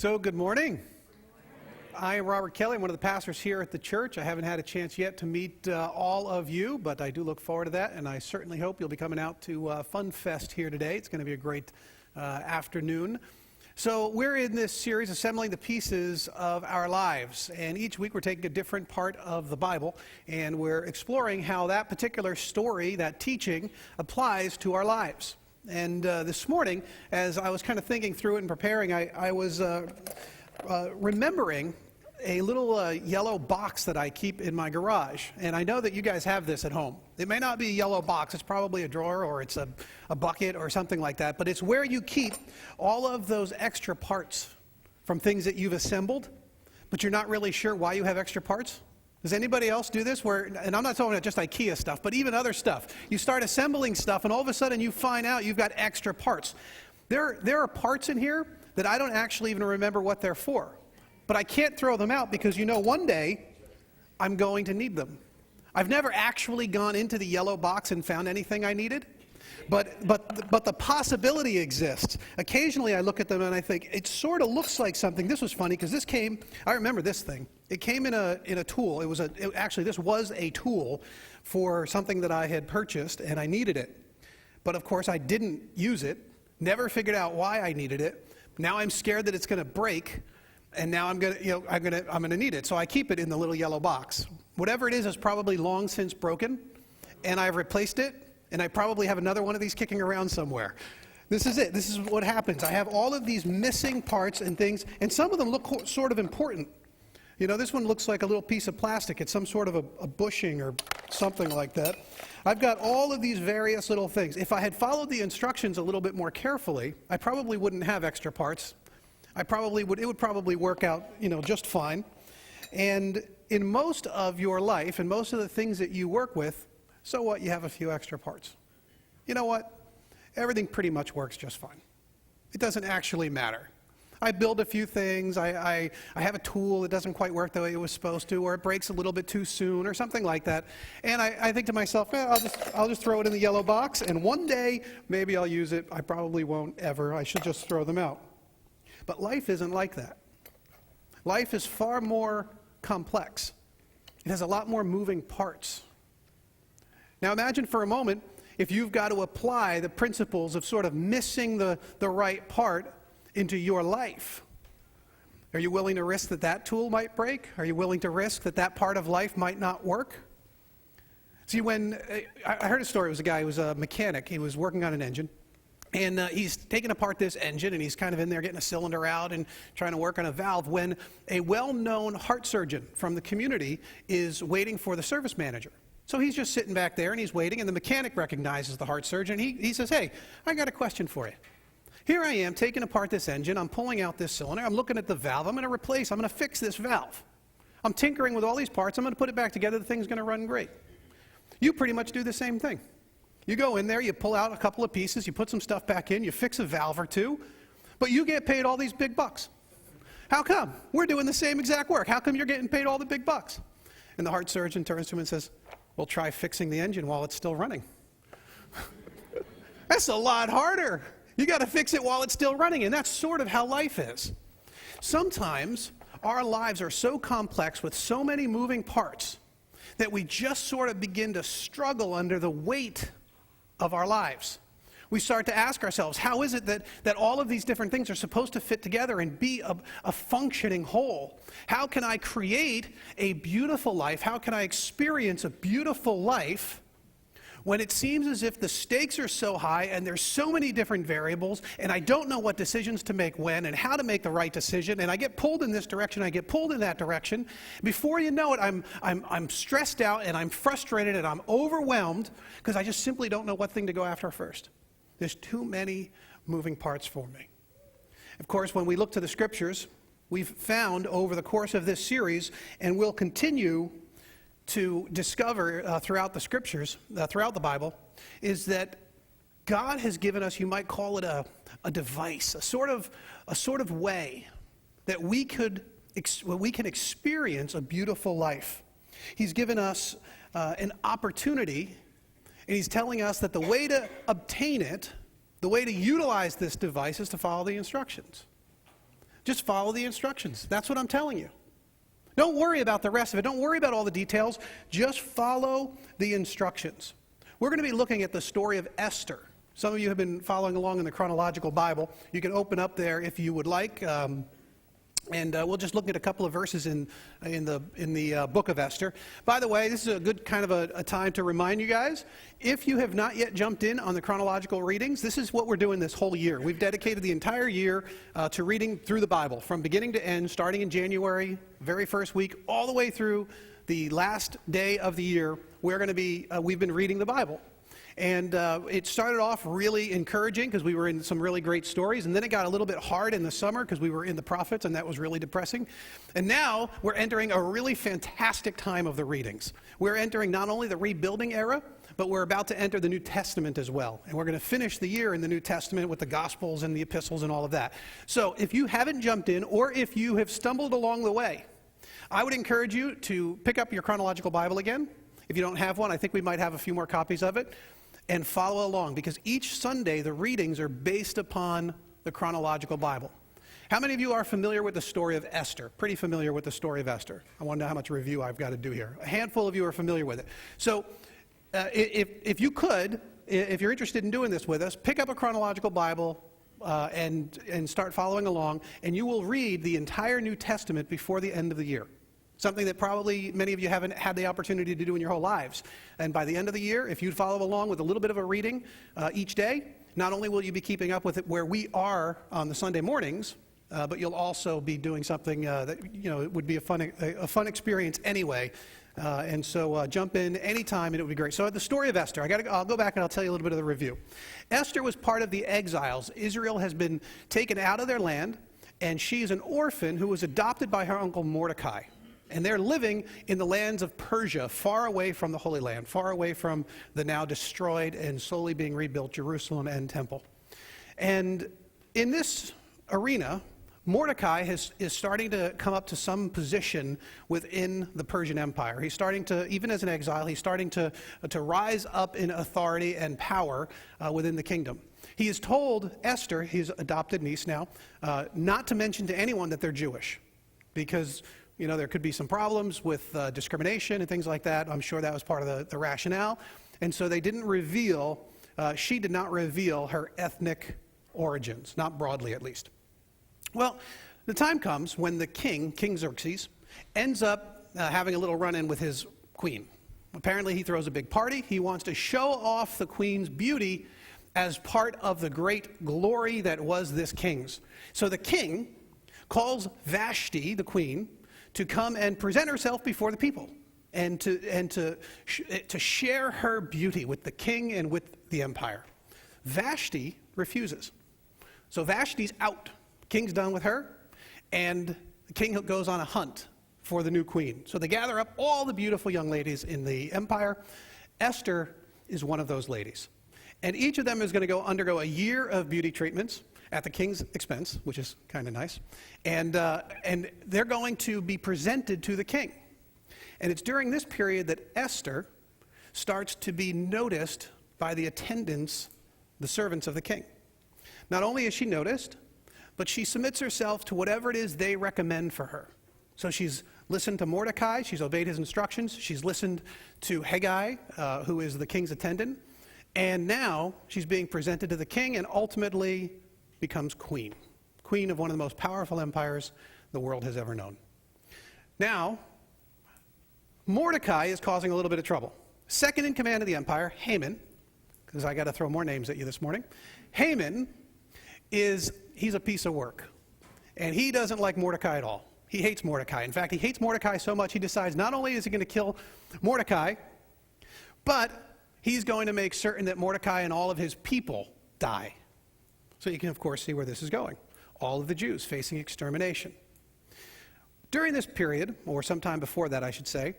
So, good morning. I am Robert Kelly. I'm one of the pastors here at the church. I haven't had a chance yet to meet all of you, but I do look forward to that, and I certainly hope you'll be coming out to Fun Fest here today. It's going to be a great afternoon. So we're in this series, Assembling the Pieces of Our Lives, and each week we're taking a different part of the Bible, and we're exploring how that particular story, that teaching, applies to our lives. And this morning, as I was kind of thinking through it and preparing, I was remembering a little yellow box that I keep in my garage. And I know that you guys have this at home. It may not be a yellow box. It's probably a drawer or it's a bucket or something like that. But it's where you keep all of those extra parts from things that you've assembled, but you're not really sure why you have extra parts. Does anybody else do this? And I'm not talking about just IKEA stuff, but even other stuff. You start assembling stuff, and all of a sudden you find out you've got extra parts. There are parts in here that I don't actually even remember what they're for. But I can't throw them out because one day I'm going to need them. I've never actually gone into the yellow box and found anything I needed. But the possibility exists. Occasionally I look at them and I think, it sort of looks like something. This was funny because I remember this thing. It came in a tool. Actually, this was a tool for something that I had purchased and I needed it. But of course I didn't use it, never figured out why I needed it. Now I'm scared that it's going to break, and now I'm going to need it. So I keep it in the little yellow box. Whatever it is probably long since broken, and I've replaced it. And I probably have another one of these kicking around somewhere. This is it. This is what happens. I have all of these missing parts and things, and some of them look sort of important. This one looks like a little piece of plastic. It's some sort of a bushing or something like that. I've got all of these various little things. If I had followed the instructions a little bit more carefully, I probably wouldn't have extra parts. It would probably work out, just fine. And in most of your life, and most of the things that you work with, so what? You have a few extra parts. You know what? Everything pretty much works just fine. It doesn't actually matter. I build a few things. I have a tool that doesn't quite work the way it was supposed to, or it breaks a little bit too soon, or something like that. And I think to myself, I'll just throw it in the yellow box, and one day maybe I'll use it. I probably won't ever. I should just throw them out. But life isn't like that. Life is far more complex. It has a lot more moving parts. Now imagine for a moment if you've got to apply the principles of sort of missing the right part into your life. Are you willing to risk that tool might break? Are you willing to risk that part of life might not work? See, when I heard a story, it was a guy who was a mechanic. He was working on an engine. And he's taking apart this engine, and he's kind of in there getting a cylinder out and trying to work on a valve when a well-known heart surgeon from the community is waiting for the service manager. So he's just sitting back there, and he's waiting, and the mechanic recognizes the heart surgeon. He says, "Hey, I got a question for you. Here I am taking apart this engine. I'm pulling out this cylinder. I'm looking at the valve. I'm going to fix this valve. I'm tinkering with all these parts. I'm going to put it back together. The thing's going to run great." You pretty much do the same thing. You go in there, you pull out a couple of pieces, you put some stuff back in, you fix a valve or two, but you get paid all these big bucks. How come? We're doing the same exact work. How come you're getting paid all the big bucks? And the heart surgeon turns to him and says, "Well, try fixing the engine while it's still running." That's a lot harder. You got to fix it while it's still running, and that's sort of how life is. Sometimes our lives are so complex with so many moving parts that we just sort of begin to struggle under the weight of our lives. We start to ask ourselves, how is it that all of these different things are supposed to fit together and be a functioning whole? How can I create a beautiful life? How can I experience a beautiful life when it seems as if the stakes are so high and there's so many different variables and I don't know what decisions to make when and how to make the right decision, and I get pulled in this direction, I get pulled in that direction. Before you know it, I'm stressed out and I'm frustrated and I'm overwhelmed because I just simply don't know what thing to go after first. There's too many moving parts for me. Of course, when we look to the scriptures, we've found over the course of this series, and will continue to discover throughout the scriptures, throughout the Bible, is that God has given us, you might call it a device, a sort of way that we can experience a beautiful life. He's given us an opportunity, and he's telling us that the way to obtain it, the way to utilize this device is to follow the instructions. Just follow the instructions. That's what I'm telling you. Don't worry about the rest of it. Don't worry about all the details. Just follow the instructions. We're going to be looking at the story of Esther. Some of you have been following along in the chronological Bible. You can open up there if you would like. And we'll just look at a couple of verses in the book of Esther. By the way, this is a good kind of a time to remind you guys, if you have not yet jumped in on the chronological readings, this is what we're doing this whole year. We've dedicated the entire year to reading through the Bible, from beginning to end, starting in January, very first week, all the way through the last day of the year. We've been reading the Bible. And it started off really encouraging because we were in some really great stories. And then it got a little bit hard in the summer because we were in the prophets, and that was really depressing. And now we're entering a really fantastic time of the readings. We're entering not only the rebuilding era, but we're about to enter the New Testament as well. And we're going to finish the year in the New Testament with the Gospels and the epistles and all of that. So if you haven't jumped in, or if you have stumbled along the way, I would encourage you to pick up your chronological Bible again. If you don't have one, I think we might have a few more copies of it. And follow along, because each Sunday the readings are based upon the chronological Bible. How many of you are familiar with the story of Esther? Pretty familiar with the story of Esther. I want to know how much review I've got to do here. A handful of you are familiar with it. So if you could, if you're interested in doing this with us, pick up a chronological Bible and start following along, and you will read the entire New Testament before the end of the year. Something that probably many of you haven't had the opportunity to do in your whole lives. And by the end of the year, if you follow along with a little bit of a reading each day, not only will you be keeping up with it where we are on the Sunday mornings, but you'll also be doing something that, it would be a fun experience anyway. And so jump in anytime and it would be great. So the story of Esther, I'll go back and I'll tell you a little bit of the review. Esther was part of the exiles. Israel has been taken out of their land, and she is an orphan who was adopted by her uncle Mordecai. And they're living in the lands of Persia, far away from the Holy Land, far away from the now destroyed and slowly being rebuilt Jerusalem and temple. And in this arena, Mordecai is starting to come up to some position within the Persian Empire. He's starting to, even as an exile, he's starting to rise up in authority and power within the kingdom. He has told Esther, his adopted niece now, not to mention to anyone that they're Jewish, because there could be some problems with discrimination and things like that. I'm sure that was part of the rationale. And so they didn't reveal, she did not reveal her ethnic origins, not broadly at least. Well, the time comes when the King Xerxes, ends up having a little run-in with his queen. Apparently he throws a big party. He wants to show off the queen's beauty as part of the great glory that was this king's. So the king calls Vashti, the queen, to come and present herself before the people and to share her beauty with the king and with the empire. Vashti refuses. So Vashti's out. King's done with her, and the king goes on a hunt for the new queen. So they gather up all the beautiful young ladies in the empire. Esther is one of those ladies. And each of them is going to undergo a year of beauty treatments at the king's expense, which is kind of nice. And they're going to be presented to the king. And it's during this period that Esther starts to be noticed by the attendants, the servants of the king. Not only is she noticed, but she submits herself to whatever it is they recommend for her. So she's listened to Mordecai, she's obeyed his instructions, she's listened to Haggai, who is the king's attendant, and now she's being presented to the king and ultimately becomes queen of one of the most powerful empires the world has ever known. Now, Mordecai is causing a little bit of trouble. Second in command of the empire, Haman, because I got to throw more names at you this morning. Haman he's a piece of work, and he doesn't like Mordecai at all. He hates Mordecai. In fact, he hates Mordecai so much he decides not only is he going to kill Mordecai, but he's going to make certain that Mordecai and all of his people die. So you can, of course, see where this is going. All of the Jews facing extermination. During this period, or sometime before that, I should say,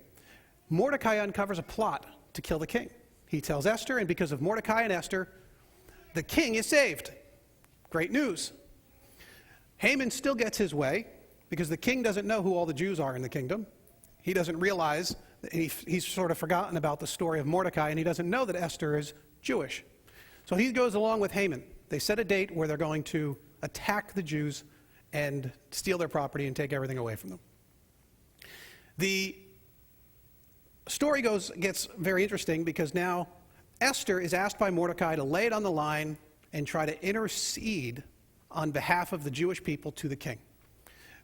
Mordecai uncovers a plot to kill the king. He tells Esther, and because of Mordecai and Esther, the king is saved. Great news. Haman still gets his way because the king doesn't know who all the Jews are in the kingdom. He doesn't realize, he's sort of forgotten about the story of Mordecai, and he doesn't know that Esther is Jewish. So he goes along with Haman. They set a date where they're going to attack the Jews and steal their property and take everything away from them. The story gets very interesting because now Esther is asked by Mordecai to lay it on the line and try to intercede on behalf of the Jewish people to the king,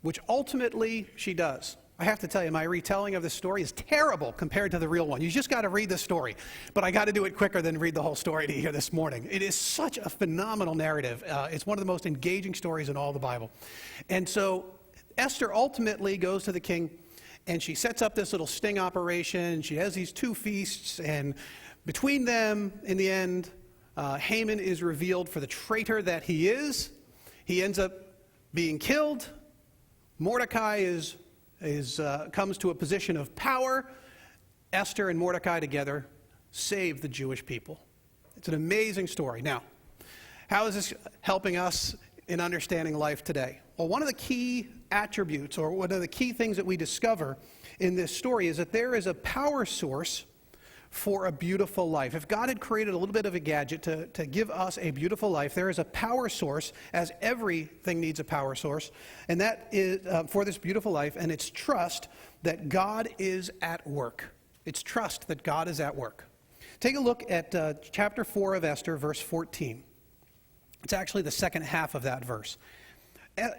which ultimately she does. I have to tell you, my retelling of this story is terrible compared to the real one. You just got to read the story. But I got to do it quicker than read the whole story to you here this morning. It is such a phenomenal narrative. It's one of the most engaging stories in all the Bible. And so Esther ultimately goes to the king, and she sets up this little sting operation. She has these 2 feasts, and between them, in the end, Haman is revealed for the traitor that he is. He ends up being killed. Mordecai comes to a position of power. Esther and Mordecai together save the Jewish people. It's an amazing story. Now, how is this helping us in understanding life today? Well, one of the key attributes, or one of the key things that we discover in this story, is that there is a power source for a beautiful life. If God had created a little bit of a gadget to give us a beautiful life, there is a power source, as everything needs a power source, and that is for this beautiful life, and it's trust that God is at work. It's trust that God is at work. Take a look at chapter 4 of Esther, verse 14. It's actually the second half of that verse.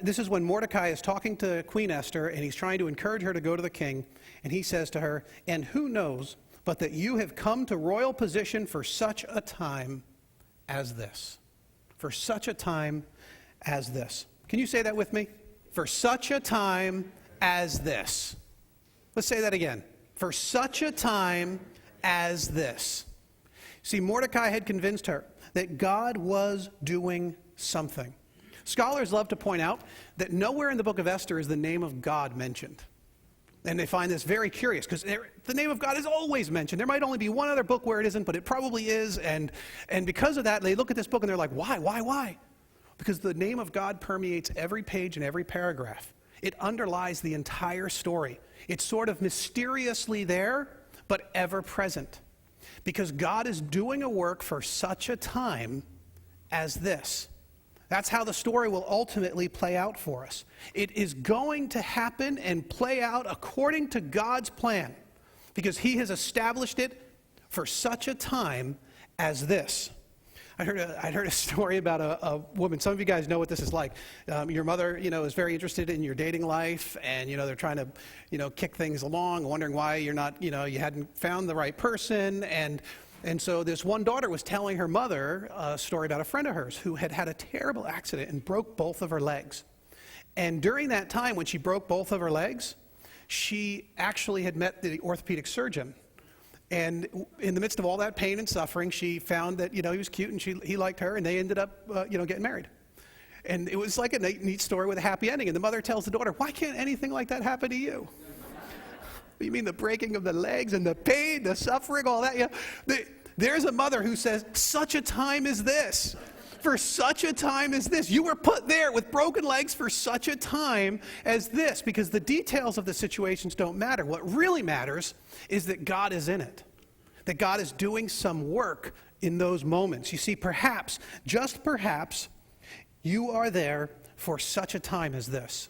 This is when Mordecai is talking to Queen Esther, and he's trying to encourage her to go to the king, and he says to her, "And who knows but that you have come to royal position for such a time as this." For such a time as this. Can you say that with me? For such a time as this. Let's say that again. For such a time as this. See, Mordecai had convinced her that God was doing something. Scholars love to point out that nowhere in the book of Esther is the name of God mentioned. And they find this very curious because the name of God is always mentioned. There might only be one other book where it isn't, but it probably is. And because of that, they look at this book and they're like, why? Because the name of God permeates every page and every paragraph. It underlies the entire story. It's sort of mysteriously there, but ever present. Because God is doing a work for such a time as this. That's how the story will ultimately play out for us. It is going to happen and play out according to God's plan, because he has established it for such a time as this. I heard a story about a woman. Some of you guys know what this is like. Your mother, is very interested in your dating life, and, they're trying to, kick things along, wondering why you're not, you hadn't found the right person, and so this one daughter was telling her mother a story about a friend of hers who had had a terrible accident and broke both of her legs. And during that time when she broke both of her legs, she actually had met the orthopedic surgeon. And in the midst of all that pain and suffering, she found that, he was cute and he liked her, and they ended up, getting married. And it was like a neat story with a happy ending. And the mother tells the daughter, "Why can't anything like that happen to you?" You mean the breaking of the legs and the pain, the suffering, all that? There's a mother who says, such a time as this. For such a time as this. You were put there with broken legs for such a time as this, because the details of the situations don't matter. What really matters is that God is in it, that God is doing some work in those moments. You see, perhaps, just perhaps, you are there for such a time as this.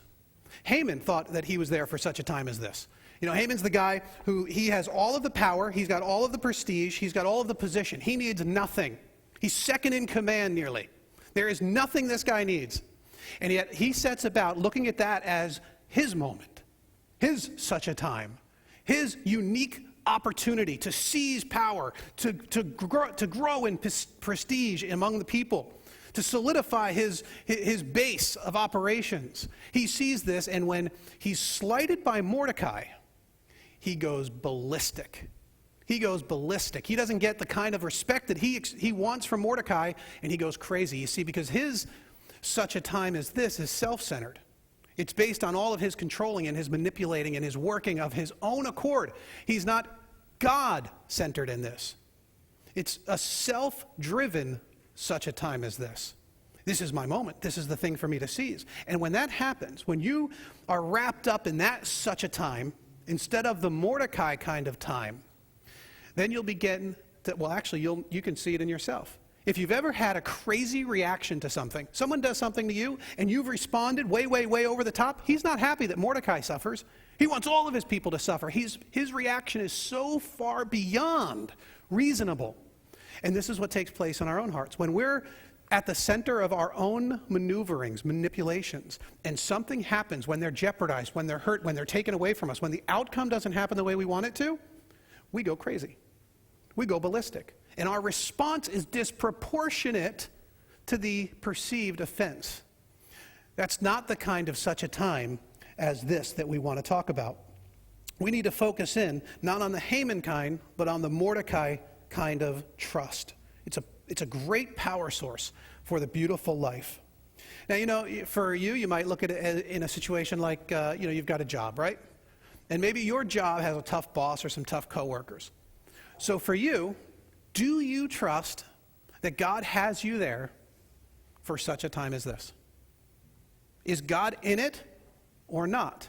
Haman thought that he was there for such a time as this. Haman's the guy who, he has all of the power, he's got all of the prestige, he's got all of the position. He needs nothing. He's second in command nearly. There is nothing this guy needs. And yet he sets about looking at that as his moment, his such a time, his unique opportunity to seize power, to grow in prestige among the people, to solidify his base of operations. He sees this, and when he's slighted by Mordecai, he goes ballistic. He goes ballistic. He doesn't get the kind of respect that he wants from Mordecai, and he goes crazy. You see, because his such a time as this is self-centered. It's based on all of his controlling and his manipulating and his working of his own accord. He's not God-centered in this. It's a self-driven such a time as this. This is my moment. This is the thing for me to seize. And when that happens, when you are wrapped up in that such a time, instead of the Mordecai kind of time, then you'll begin to, well, actually, you can see it in yourself. If you've ever had a crazy reaction to something, someone does something to you and you've responded way, way, way over the top, he's not happy that Mordecai suffers. He wants all of his people to suffer. His reaction is so far beyond reasonable. And this is what takes place in our own hearts. When we're at the center of our own maneuverings, manipulations, and something happens, when they're jeopardized, when they're hurt, when they're taken away from us, when the outcome doesn't happen the way we want it to, we go crazy. We go ballistic. And our response is disproportionate to the perceived offense. That's not the kind of such a time as this that we want to talk about. We need to focus in not on the Haman kind, but on the Mordecai kind of trust. It's a great power source for the beautiful life. Now, for you might look at it in a situation like, you've got a job, right? And maybe your job has a tough boss or some tough coworkers. So for you, do you trust that God has you there for such a time as this? Is God in it or not?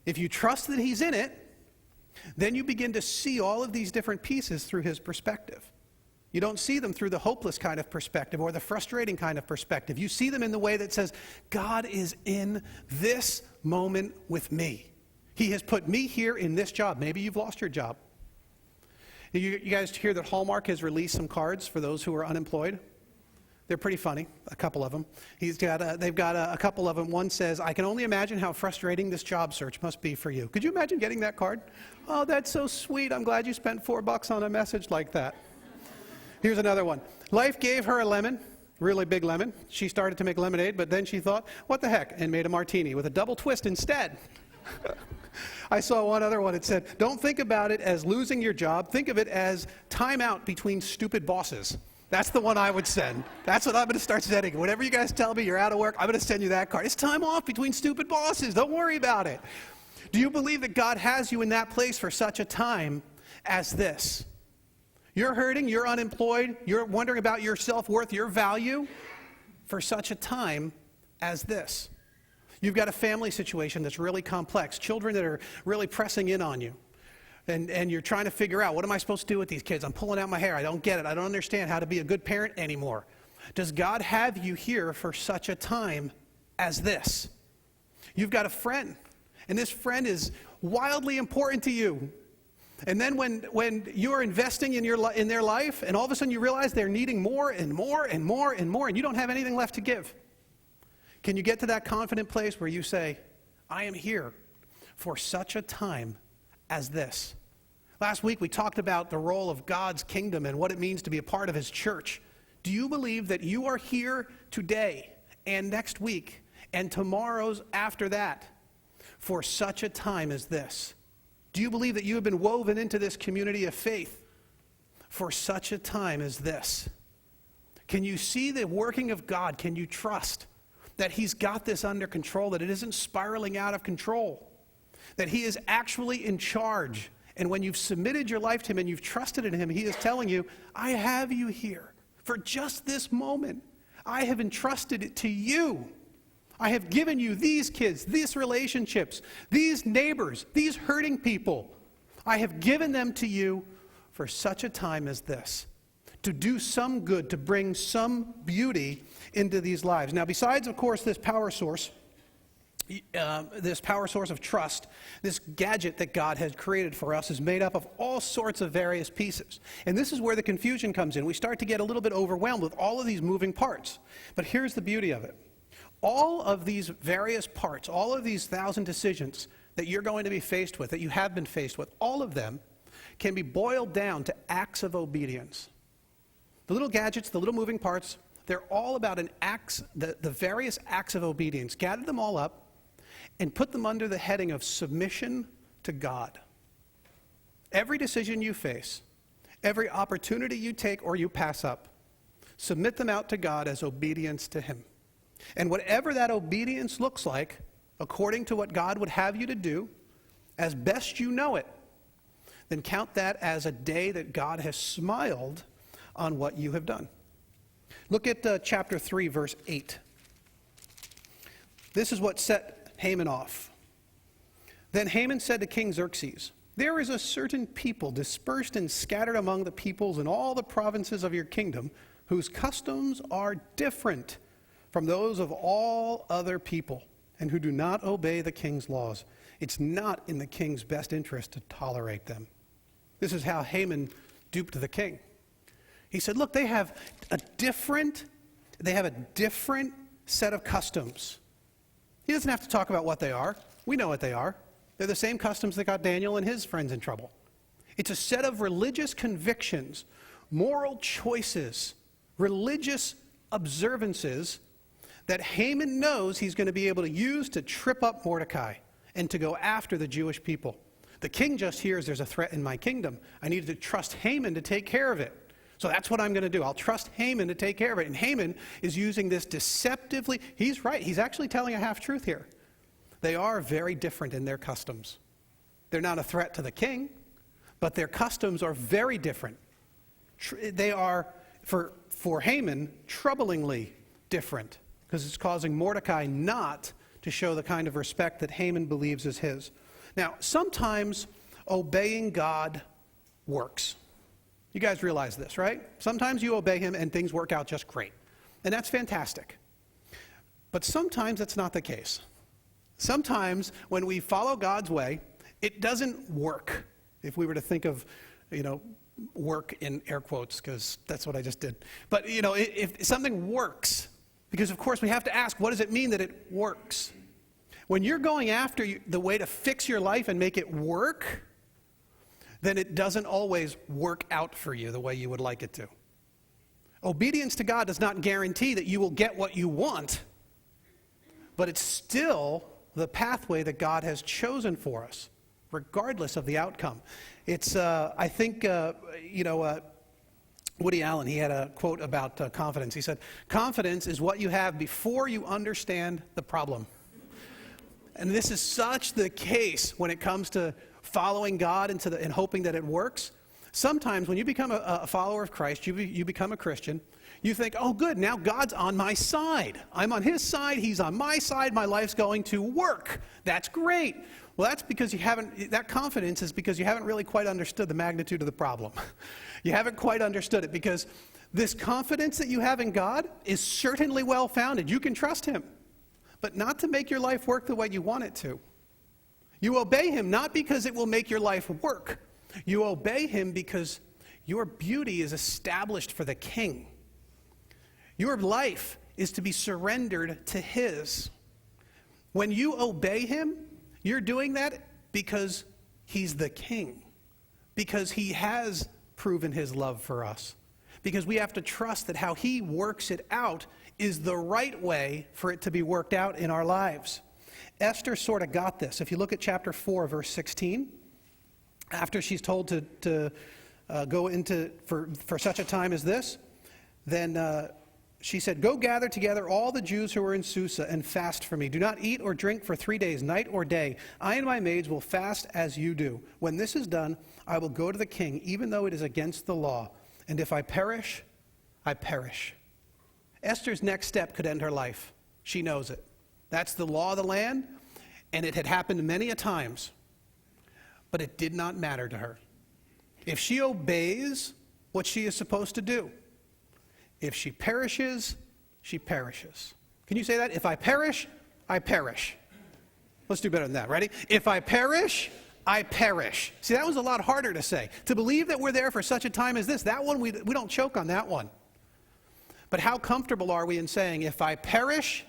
If you trust that he's in it, then you begin to see all of these different pieces through his perspective. You don't see them through the hopeless kind of perspective or the frustrating kind of perspective. You see them in the way that says, God is in this moment with me. He has put me here in this job. Maybe you've lost your job. You guys hear that Hallmark has released some cards for those who are unemployed? They're pretty funny, a couple of them. They've got a couple of them. One says, I can only imagine how frustrating this job search must be for you. Could you imagine getting that card? Oh, that's so sweet. I'm glad you spent $4 on a message like that. Here's another one. Life gave her a lemon, really big lemon. She started to make lemonade, but then she thought, what the heck, and made a martini with a double twist instead. I saw one other one. It said, don't think about it as losing your job. Think of it as time out between stupid bosses. That's the one I would send. That's what I'm going to start sending. Whenever you guys tell me you're out of work, I'm going to send you that card. It's time off between stupid bosses. Don't worry about it. Do you believe that God has you in that place for such a time as this? You're hurting, you're unemployed, you're wondering about your self-worth, your value for such a time as this. You've got a family situation that's really complex, children that are really pressing in on you. And you're trying to figure out, what am I supposed to do with these kids? I'm pulling out my hair. I don't get it. I don't understand how to be a good parent anymore. Does God have you here for such a time as this? You've got a friend, and this friend is wildly important to you. And then when you're investing in their life, and all of a sudden you realize they're needing more and more and more and more, and you don't have anything left to give. Can you get to that confident place where you say, I am here for such a time as this? Last week we talked about the role of God's kingdom and what it means to be a part of his church. Do you believe that you are here today and next week and tomorrow's after that for such a time as this? Do you believe that you have been woven into this community of faith for such a time as this? Can you see the working of God? Can you trust that he's got this under control, that it isn't spiraling out of control, that he is actually in charge? And when you've submitted your life to him and you've trusted in him, he is telling you, I have you here for just this moment. I have entrusted it to you. I have given you these kids, these relationships, these neighbors, these hurting people. I have given them to you for such a time as this, to do some good, to bring some beauty into these lives. Now, besides, of course, this power source of trust, this gadget that God has created for us is made up of all sorts of various pieces. And this is where the confusion comes in. We start to get a little bit overwhelmed with all of these moving parts. But here's the beauty of it. All of these various parts, all of these 1,000 decisions that you're going to be faced with, that you have been faced with, all of them can be boiled down to acts of obedience. The little gadgets, the little moving parts, they're all about the various acts of obedience. Gather them all up and put them under the heading of submission to God. Every decision you face, every opportunity you take or you pass up, submit them out to God as obedience to him. And whatever that obedience looks like, according to what God would have you to do, as best you know it, then count that as a day that God has smiled on what you have done. Look at chapter 3, verse 8. This is what set Haman off. Then Haman said to King Xerxes, there is a certain people dispersed and scattered among the peoples in all the provinces of your kingdom whose customs are different from those of all other people, and who do not obey the king's laws. It's not in the king's best interest to tolerate them. This is how Haman duped the king. He said, look, they have a different set of customs. He doesn't have to talk about what they are. We know what they are. They're the same customs that got Daniel and his friends in trouble. It's a set of religious convictions, moral choices, religious observances that Haman knows he's going to be able to use to trip up Mordecai and to go after the Jewish people. The king just hears there's a threat in my kingdom. I need to trust Haman to take care of it. So that's what I'm going to do. I'll trust Haman to take care of it. And Haman is using this deceptively. He's right. He's actually telling a half-truth here. They are very different in their customs. They're not a threat to the king, but their customs are very different. They are, for Haman, troublingly different, because it's causing Mordecai not to show the kind of respect that Haman believes is his. Now, sometimes obeying God works. You guys realize this, right? Sometimes you obey him and things work out just great. And that's fantastic. But sometimes that's not the case. Sometimes when we follow God's way, it doesn't work. If we were to think of, work in air quotes, because that's what I just did. But, if something works, because of course we have to ask, what does it mean that it works? When you're going after the way to fix your life and make it work, then it doesn't always work out for you the way you would like it to. Obedience to God does not guarantee that you will get what you want, but it's still the pathway that God has chosen for us, regardless of the outcome. It's, I think, Woody Allen, he had a quote about confidence. He said, confidence is what you have before you understand the problem. And this is such the case when it comes to following God and hoping that it works. Sometimes when you become a follower of Christ, you become a Christian, you think, oh good, now God's on my side. I'm on his side, he's on my side, my life's going to work. That's great. Well, that's because that confidence is because you haven't really quite understood the magnitude of the problem. You haven't quite understood it, because this confidence that you have in God is certainly well-founded. You can trust him, but not to make your life work the way you want it to. You obey him not because it will make your life work. You obey him because your beauty is established for the king. Your life is to be surrendered to his. When you obey him, you're doing that because he's the king, because he has proven his love for us, because we have to trust that how he works it out is the right way for it to be worked out in our lives. Esther sort of got this. If you look at chapter 4, verse 16, after she's told to go into, for such a time as this, then she said, go gather together all the Jews who are in Susa and fast for me. Do not eat or drink for 3 days, night or day. I and my maids will fast as you do. When this is done, I will go to the king, even though it is against the law. And if I perish, I perish. Esther's next step could end her life. She knows it. That's the law of the land, and it had happened many a times. But it did not matter to her. If she obeys what she is supposed to do, if she perishes, she perishes. Can you say that? If I perish, I perish. Let's do better than that. Ready? If I perish, I perish. See, that was a lot harder to say. To believe that we're there for such a time as this, that one, we don't choke on that one. But how comfortable are we in saying, if I perish,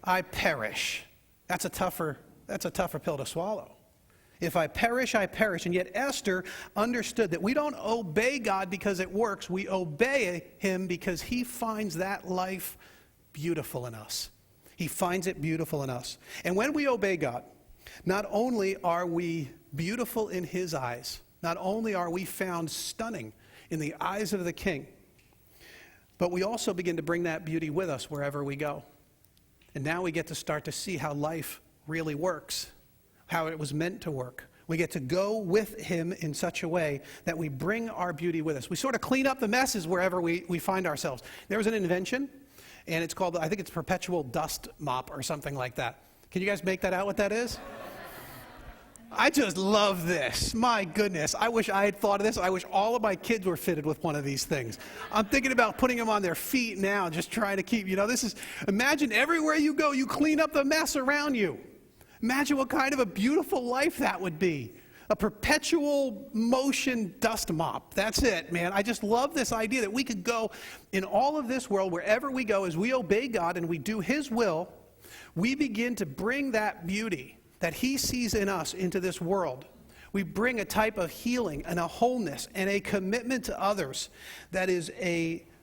I perish? That's a tougher pill to swallow. If I perish, I perish. And yet Esther understood that we don't obey God because it works. We obey him because he finds that life beautiful in us. He finds it beautiful in us. And when we obey God, not only are we beautiful in his eyes, not only are we found stunning in the eyes of the king, but we also begin to bring that beauty with us wherever we go. And now we get to start to see how life really works, how it was meant to work. We get to go with him in such a way that we bring our beauty with us. We sort of clean up the messes wherever we find ourselves. There was an invention, and it's called, I think it's perpetual dust mop or something like that. Can you guys make that out what that is? I just love this. My goodness. I wish I had thought of this. I wish all of my kids were fitted with one of these things. I'm thinking about putting them on their feet now, just trying to keep, imagine everywhere you go, you clean up the mess around you. Imagine what kind of a beautiful life that would be. A perpetual motion dust mop. That's it, man. I just love this idea that we could go in all of this world, wherever we go, as we obey God and we do His will, we begin to bring that beauty that He sees in us into this world. We bring a type of healing and a wholeness and a commitment to others that is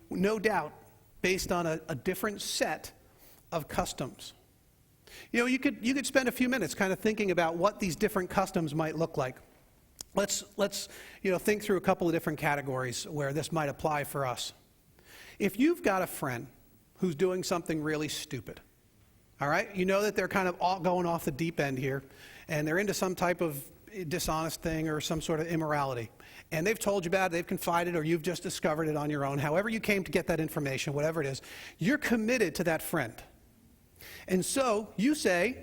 no doubt based on a different set of customs. You could spend a few minutes kind of thinking about what these different customs might look like. Let's think through a couple of different categories where this might apply for us. If you've got a friend who's doing something really stupid, all right, you know that they're kind of all going off the deep end here, and they're into some type of dishonest thing or some sort of immorality, and they've told you about it, they've confided, or you've just discovered it on your own. However you came to get that information, whatever it is, you're committed to that friend. And so you say,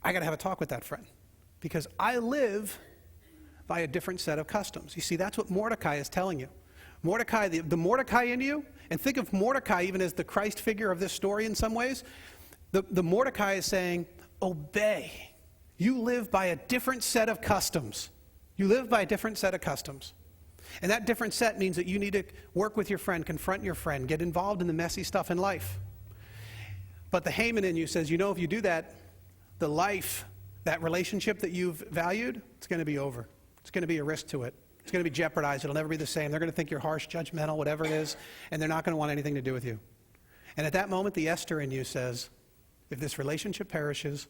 I got to have a talk with that friend because I live by a different set of customs. You see, that's what Mordecai is telling you. Mordecai, the Mordecai in you, and think of Mordecai even as the Christ figure of this story in some ways. The Mordecai is saying, obey. You live by a different set of customs. You live by a different set of customs. And that different set means that you need to work with your friend, confront your friend, get involved in the messy stuff in life. But the Haman in you says, if you do that, the life, that relationship that you've valued, it's going to be over. It's going to be a risk to it. It's going to be jeopardized. It'll never be the same. They're going to think you're harsh, judgmental, whatever it is, and they're not going to want anything to do with you. And at that moment, the Esther in you says, if this relationship perishes,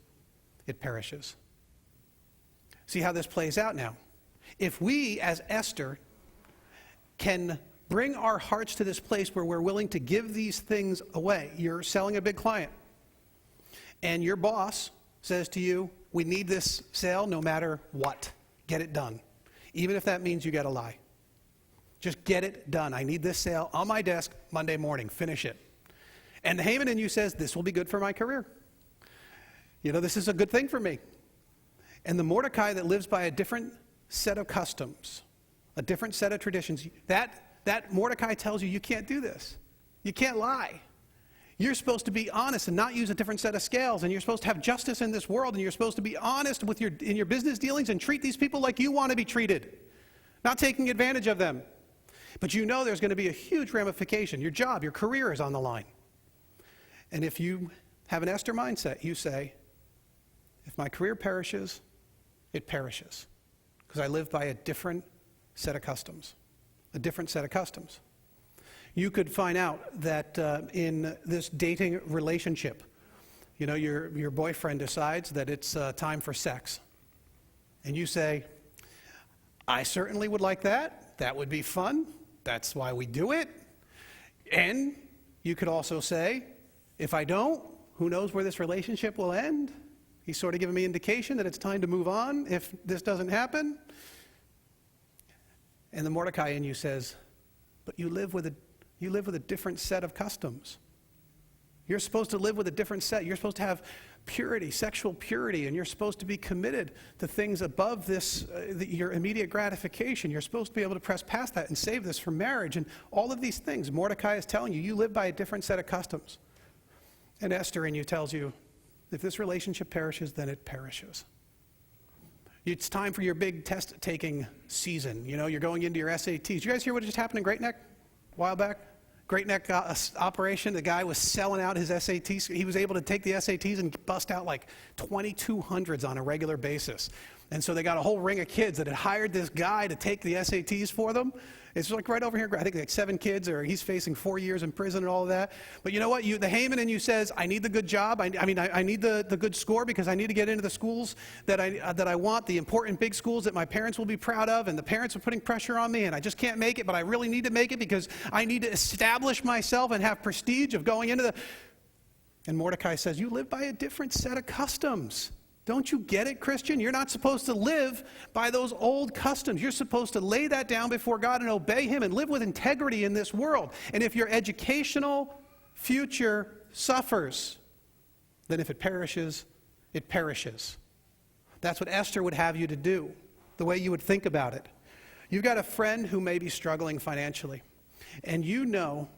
it perishes. See how this plays out now. If we, as Esther, can bring our hearts to this place where we're willing to give these things away. You're selling a big client, and your boss says to you, we need this sale no matter what. Get it done. Even if that means you got to lie. Just get it done. I need this sale on my desk Monday morning. Finish it. And the Haman in you says, this will be good for my career. This is a good thing for me. And the Mordecai that lives by a different set of customs, a different set of traditions, that Mordecai tells you can't do this. You can't lie. You're supposed to be honest and not use a different set of scales, and you're supposed to have justice in this world, and you're supposed to be honest in your business dealings and treat these people like you want to be treated, not taking advantage of them. But there's going to be a huge ramification. Your job, your career is on the line. And if you have an Esther mindset, you say, if my career perishes, it perishes, because I live by a different set of customs. A different set of customs. You could find out that in this dating relationship, your boyfriend decides that it's time for sex. And you say, I certainly would like that. That would be fun. That's why we do it. And you could also say, if I don't, who knows where this relationship will end? He's sort of giving me indication that it's time to move on if this doesn't happen. And the Mordecai in you says, but you live with a different set of customs. You're supposed to live with a different set. You're supposed to have purity, sexual purity, and you're supposed to be committed to things above this, your immediate gratification. You're supposed to be able to press past that and save this for marriage and all of these things. Mordecai is telling you live by a different set of customs. And Esther in you tells you, if this relationship perishes, then it perishes. It's time for your big test-taking season. You're going into your SATs. Did you guys hear what just happened in Great Neck a while back? Great Neck operation. The guy was selling out his SATs. He was able to take the SATs and bust out like 2,200s on a regular basis. And so they got a whole ring of kids that had hired this guy to take the SATs for them. It's like right over here. I think like 7 kids, or he's facing 4 years in prison and all of that. But you know what? The Haman in you says, I need the good job. I need the good score because I need to get into the schools that I want, the important big schools that my parents will be proud of, and the parents are putting pressure on me, and I just can't make it, but I really need to make it because I need to establish myself and have prestige of going into the... And Mordecai says, you live by a different set of customs. Don't you get it, Christian? You're not supposed to live by those old customs. You're supposed to lay that down before God and obey Him and live with integrity in this world. And if your educational future suffers, then if it perishes, it perishes. That's what Esther would have you to do, the way you would think about it. You've got a friend who may be struggling financially, and you know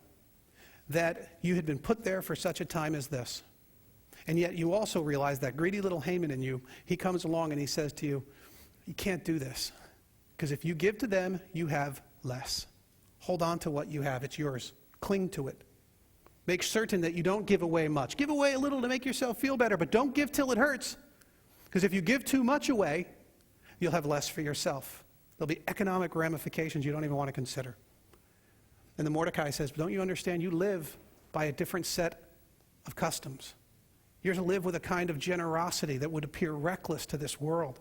that you had been put there for such a time as this. And yet you also realize that greedy little Haman in you, he comes along and he says to you, you can't do this, because if you give to them, you have less. Hold on to what you have. It's yours. Cling to it. Make certain that you don't give away much. Give away a little to make yourself feel better, but don't give till it hurts. Because if you give too much away, you'll have less for yourself. There'll be economic ramifications you don't even want to consider. And the Mordecai says, don't you understand? You live by a different set of customs. You're to live with a kind of generosity that would appear reckless to this world.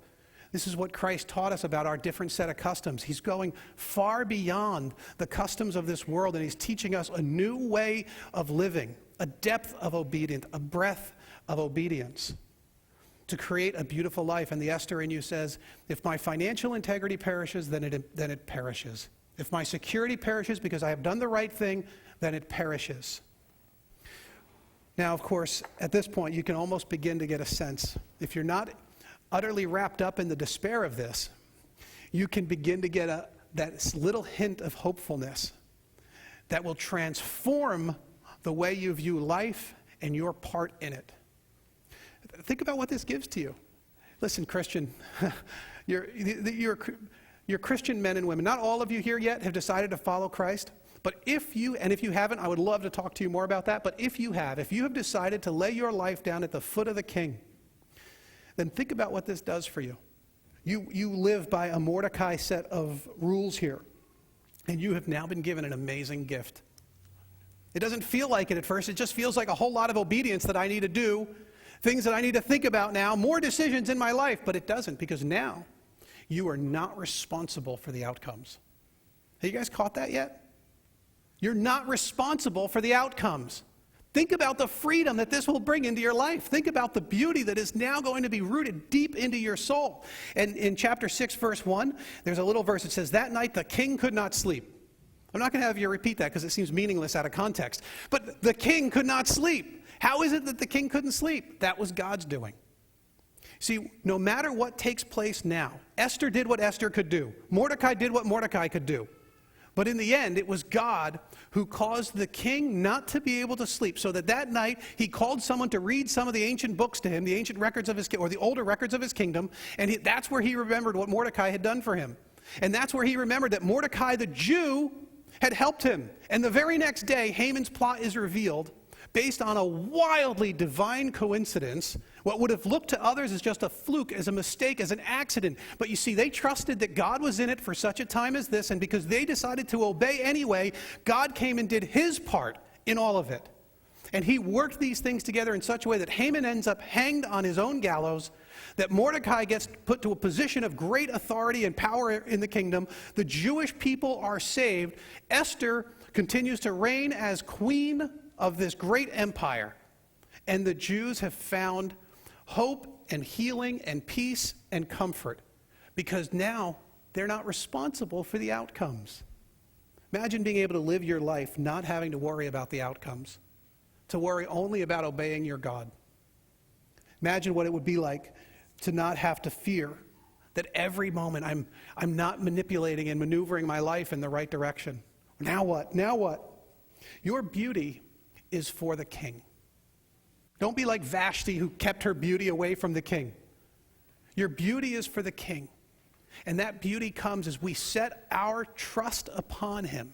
This is what Christ taught us about our different set of customs. He's going far beyond the customs of this world, and he's teaching us a new way of living, a depth of obedience, a breadth of obedience to create a beautiful life. And the Esther in you says, if my financial integrity perishes, then it perishes. If my security perishes because I have done the right thing, then it perishes. Now, of course, at this point, you can almost begin to get a sense. If you're not utterly wrapped up in the despair of this, you can begin to get that little hint of hopefulness that will transform the way you view life and your part in it. Think about what this gives to you. Listen, Christian, you're Christian men and women. Not all of you here yet have decided to follow Christ. But if you haven't, I would love to talk to you more about that. But if you have decided to lay your life down at the foot of the King, then think about what this does for you. You live by a Mordecai set of rules here, and you have now been given an amazing gift. It doesn't feel like it at first. It just feels like a whole lot of obedience that I need to do, things that I need to think about now, more decisions in my life. But it doesn't, because now you are not responsible for the outcomes. Have you guys caught that yet? You're not responsible for the outcomes. Think about the freedom that this will bring into your life. Think about the beauty that is now going to be rooted deep into your soul. And in chapter 6, verse 1, there's a little verse that says, that night the king could not sleep. I'm not going to have you repeat that because it seems meaningless out of context. But the king could not sleep. How is it that the king couldn't sleep? That was God's doing. See, no matter what takes place now, Esther did what Esther could do. Mordecai did what Mordecai could do. But in the end, it was God who caused the king not to be able to sleep, so that night he called someone to read some of the ancient books to him, the ancient records of or the older records of his kingdom, and that's where he remembered what Mordecai had done for him. And that's where he remembered that Mordecai the Jew had helped him. And the very next day, Haman's plot is revealed based on a wildly divine coincidence. What would have looked to others as just a fluke, as a mistake, as an accident. But you see, they trusted that God was in it for such a time as this, and because they decided to obey anyway, God came and did his part in all of it. And he worked these things together in such a way that Haman ends up hanged on his own gallows, that Mordecai gets put to a position of great authority and power in the kingdom. The Jewish people are saved. Esther continues to reign as queen of this great empire. And the Jews have found hope and healing and peace and comfort because now they're not responsible for the outcomes. Imagine being able to live your life not having to worry about the outcomes, to worry only about obeying your God. Imagine what it would be like to not have to fear that every moment I'm not manipulating and maneuvering my life in the right direction. Now what? Now what? Your beauty is for the king. Don't be like Vashti, who kept her beauty away from the king. Your beauty is for the king. And that beauty comes as we set our trust upon him,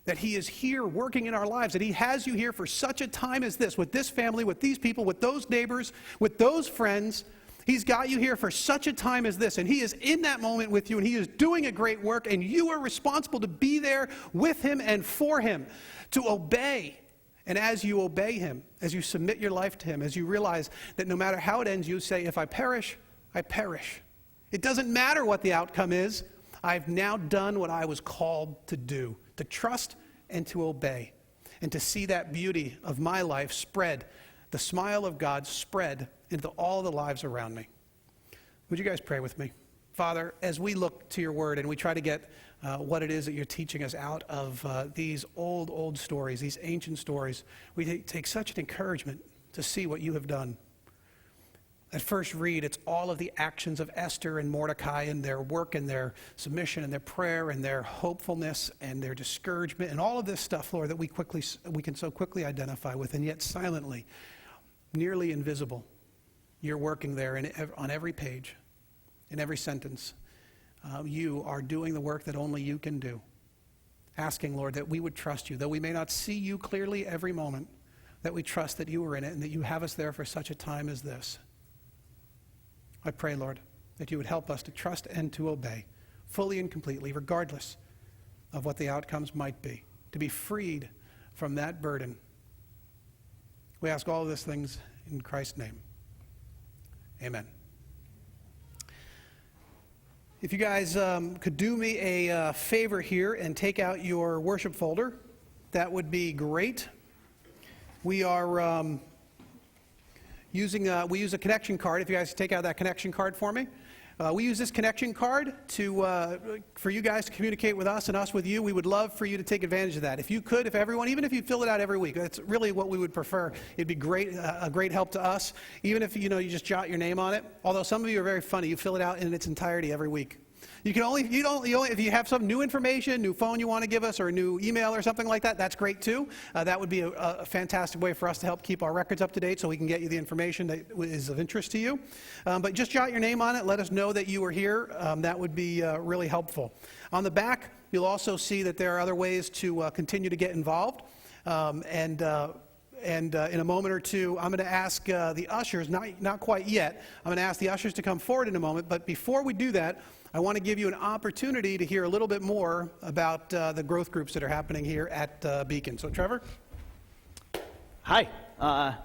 that he is here working in our lives, that he has you here for such a time as this, with this family, with these people, with those neighbors, with those friends. He's got you here for such a time as this, and he is in that moment with you, and he is doing a great work, and you are responsible to be there with him and for him, to obey. And as you obey him, as you submit your life to him, as you realize that no matter how it ends, you say, if I perish, I perish. It doesn't matter what the outcome is. I've now done what I was called to do, to trust and to obey, and to see that beauty of my life spread, the smile of God spread into all the lives around me. Would you guys pray with me? Father, as we look to your word and we try to get what it is that you're teaching us out of these old stories, these ancient stories, we take such an encouragement to see what you have done. At first read, it's all of the actions of Esther and Mordecai and their work and their submission and their prayer and their hopefulness and their discouragement and all of this stuff, Lord, that we can so quickly identify with, and yet silently, nearly invisible. You're working there on every page, in every sentence. You are doing the work that only you can do. Asking, Lord, that we would trust you, though we may not see you clearly every moment, that we trust that you are in it and that you have us there for such a time as this. I pray, Lord, that you would help us to trust and to obey fully and completely, regardless of what the outcomes might be, to be freed from that burden. We ask all of these things in Christ's name. Amen. If you guys could do me a favor here and take out your worship folder, that would be great. We are we use a connection card. If you guys take out that connection card for me. We use this connection card for you guys to communicate with us and us with you. We would love for you to take advantage of that. If you could, even if you fill it out every week, that's really what we would prefer. It'd be great, a great help to us. Even if you just jot your name on it. Although some of you are very funny, you fill it out in its entirety every week. You only if you have some new information, new phone you want to give us, or a new email or something like that, that's great too. That would be a fantastic way for us to help keep our records up to date so we can get you the information that is of interest to you. But just jot your name on it. Let us know that you were here. That would be really helpful. On the back, you'll also see that there are other ways to continue to get involved. And in a moment or two, I'm going to ask the ushers, not quite yet, I'm going to ask the ushers to come forward in a moment. But before we do that, I want to give you an opportunity to hear a little bit more about the growth groups that are happening here at Beacon. So, Trevor? Hi.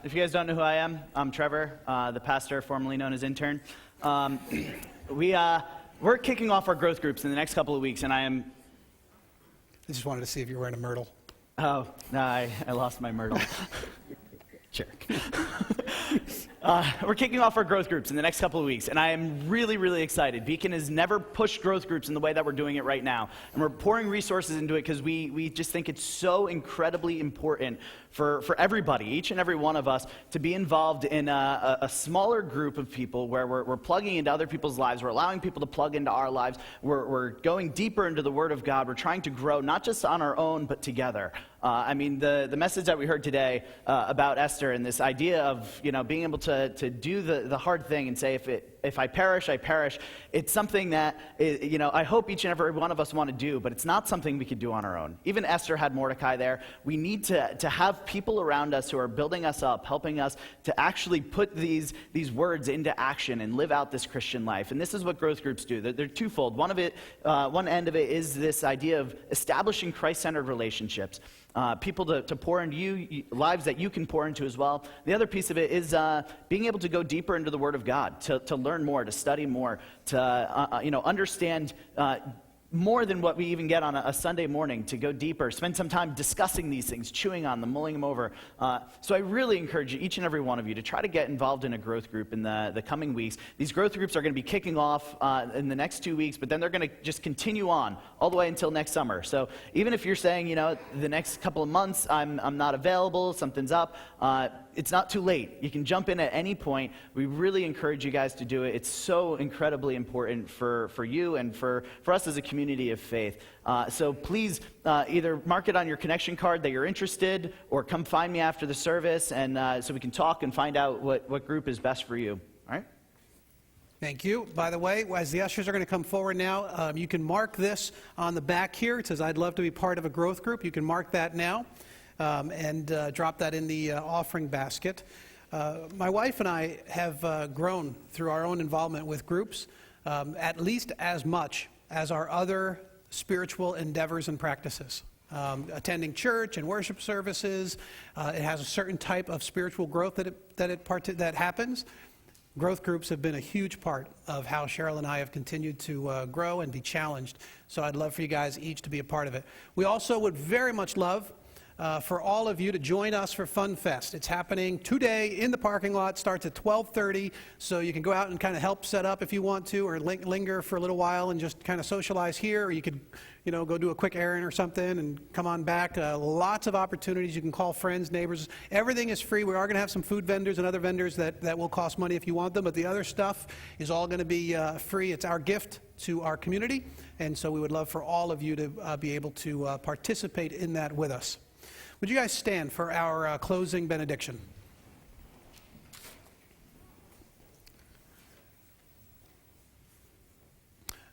If you guys don't know who I am, I'm Trevor, the pastor formerly known as Intern. We're kicking off our growth groups in the next couple of weeks, and I just wanted to see if you were wearing a myrtle. Oh, no, I lost my myrtle. Jerk. We're kicking off our growth groups in the next couple of weeks, and I am really, really excited. Beacon has never pushed growth groups in the way that we're doing it right now, and we're pouring resources into it because we just think it's so incredibly important for everybody, each and every one of us, to be involved in a smaller group of people where we're plugging into other people's lives, we're allowing people to plug into our lives, we're going deeper into the Word of God, we're trying to grow not just on our own, but together. The message that we heard today about Esther and this idea of being able to do the hard thing and say, if I perish, I perish. It's something that I hope each and every one of us want to do, but it's not something we could do on our own. Even Esther had Mordecai there. We need to have people around us who are building us up, helping us to actually put these words into action and live out this Christian life. And this is what growth groups do. They're twofold. One end of it is this idea of establishing Christ-centered relationships. People to pour into you, lives that you can pour into as well. The other piece of it is being able to go deeper into the Word of God, to learn more, to study more, to understand more than what we even get on a Sunday morning, to go deeper, spend some time discussing these things, chewing on them, mulling them over. So I really encourage each and every one of you to try to get involved in a growth group in the coming weeks. These growth groups are going to be kicking off in the next 2 weeks, but then they're going to just continue on all the way until next summer. So even if you're saying, the next couple of months I'm not available, something's up, it's not too late. You can jump in at any point. We really encourage you guys to do it. It's so incredibly important for you and for us as a community of faith. So please either mark it on your connection card that you're interested, or come find me after the service, and so we can talk and find out what group is best for you. All right? Thank you. By the way, as the ushers are going to come forward now, you can mark this on the back here. It says, "I'd love to be part of a growth group." You can mark that now. And drop that in the offering basket. My wife and I have grown through our own involvement with groups at least as much as our other spiritual endeavors and practices. Attending church and worship services, it has a certain type of spiritual growth that happens. Growth groups have been a huge part of how Cheryl and I have continued to grow and be challenged. So I'd love for you guys each to be a part of it. We also would very much love for all of you to join us for Fun Fest. It's happening today in the parking lot, starts at 12:30, so you can go out and kind of help set up if you want to, or linger for a little while and just kind of socialize here, or you could, go do a quick errand or something and come on back. Lots of opportunities. You can call friends, neighbors. Everything is free. We are going to have some food vendors and other vendors that will cost money if you want them, but the other stuff is all going to be free. It's our gift to our community, and so we would love for all of you to be able to participate in that with us. Would you guys stand for our closing benediction?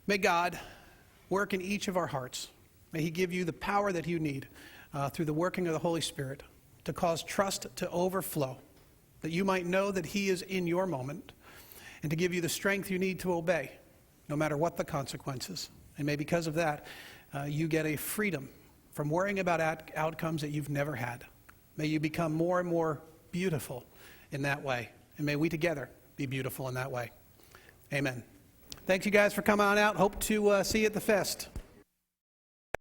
May God work in each of our hearts. May He give you the power that you need through the working of the Holy Spirit to cause trust to overflow, that you might know that He is in your moment, and to give you the strength you need to obey, no matter what the consequences. And may because of that, you get a freedom from worrying about outcomes that you've never had. May you become more and more beautiful in that way. And may we together be beautiful in that way. Amen. Thanks you guys for coming on out. Hope to see you at the fest.